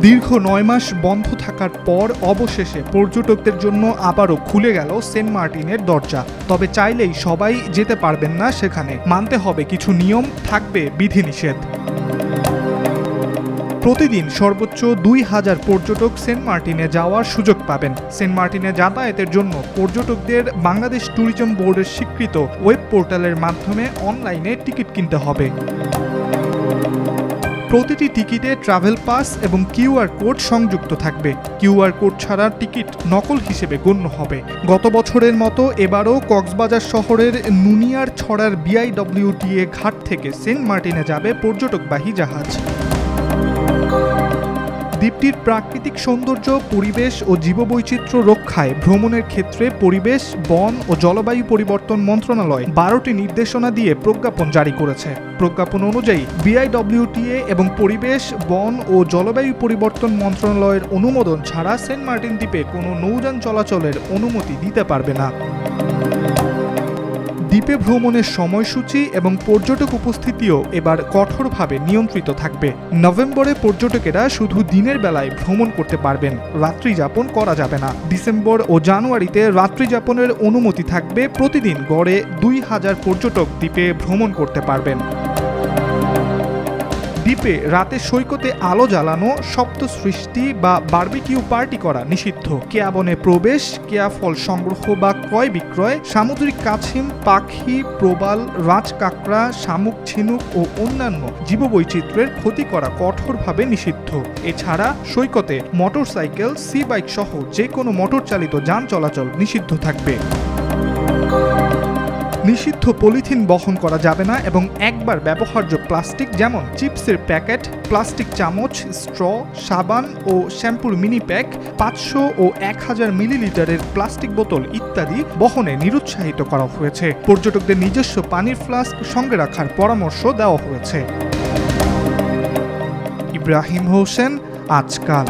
দীর্ঘ ৯ মাস বন্ধ থাকার পর অবশেষে পর্যটকদের জন্য আবারও খুলে গেল সেন্ট মার্টিনের দরজা। তবে চাইলেই সবাই যেতে পারবেন না সেখানে, মানতে হবে কিছু নিয়ম, থাকবে বিধিনিষেধ। প্রতিদিন সর্বোচ্চ ২,০০০ পর্যটক সেন্ট মার্টিনে যাওয়ার সুযোগ পাবেন। সেন্ট মার্টিনে যাতায়াতের জন্য পর্যটকদের বাংলাদেশ ট্যুরিজম বোর্ডের স্বীকৃত ওয়েব পোর্টালের মাধ্যমে অনলাইনে টিকিট কিনতে হবে। প্রতিটি টিকিটে ট্রাভেল পাস এবং কিউআর কোড সংযুক্ত থাকবে। কিউআর কোড ছাড়া টিকিট নকল হিসেবে গণ্য হবে। গত বছরের মতো এবারও কক্সবাজার শহরের নুনিয়ার ছড়ার বিআইডব্লিউটিএ ঘাট থেকে সেন্ট মার্টিনে যাবে পর্যটকবাহী জাহাজ। দ্বীপটির প্রাকৃতিক সৌন্দর্য, পরিবেশ ও জীববৈচিত্র্য রক্ষায় ভ্রমণের ক্ষেত্রে পরিবেশ, বন ও জলবায়ু পরিবর্তন মন্ত্রণালয় ১২টি নির্দেশনা দিয়ে প্রজ্ঞাপন জারি করেছে। প্রজ্ঞাপন অনুযায়ী বিআইডব্লিউটিএ এবং পরিবেশ, বন ও জলবায়ু পরিবর্তন মন্ত্রণালয়ের অনুমোদন ছাড়া সেন্ট মার্টিন দ্বীপে কোনো নৌযান চলাচলের অনুমতি দিতে পারবে না। দ্বীপে ভ্রমণের সময়সূচি এবং পর্যটক উপস্থিতিও এবার কঠোরভাবে নিয়ন্ত্রিত থাকবে। নভেম্বরে পর্যটকেরা শুধু দিনের বেলায় ভ্রমণ করতে পারবেন, রাত্রি যাপন করা যাবে না। ডিসেম্বর ও জানুয়ারিতে রাত্রি যাপনের অনুমতি থাকবে। প্রতিদিন গড়ে ২,০০০ পর্যটক দ্বীপে ভ্রমণ করতে পারবেন। দ্বীপে রাতে সৈকতে আলো জ্বালানো, শব্দ সৃষ্টি বা বারবিকিউ পার্টি করা নিষিদ্ধ। কেয়াবনে প্রবেশ, কেয়া ফল সংগ্রহ বা ক্রয় বিক্রয়, সামুদ্রিক কাছিম, পাখি, প্রবাল, রাজকাঁকড়া, শামুক, ঝিনুক ও অন্যান্য জীববৈচিত্র্যের ক্ষতি করা কঠোরভাবে নিষিদ্ধ। এছাড়া সৈকতে মোটরসাইকেল, সি বাইক সহ যে কোনো মোটর চালিত যান চলাচল নিষিদ্ধ থাকবে। নিষিদ্ধ পলিথিন বহন করা যাবে না এবং একবার ব্যবহার্য প্লাস্টিক যেমন চিপসের প্যাকেট, প্লাস্টিক চামচ, স্ট্র, সাবান ও শ্যাম্পুর মিনি প্যাক, ৫০০ ও ১,০০০ মিলিলিটারের প্লাস্টিক বোতল ইত্যাদি বহনে নিরুৎসাহিত করা হয়েছে। পর্যটকদের নিজস্ব পানির ফ্লাস্ক সঙ্গে রাখার পরামর্শ দেওয়া হয়েছে। ইব্রাহিম হোসেন, আজকাল।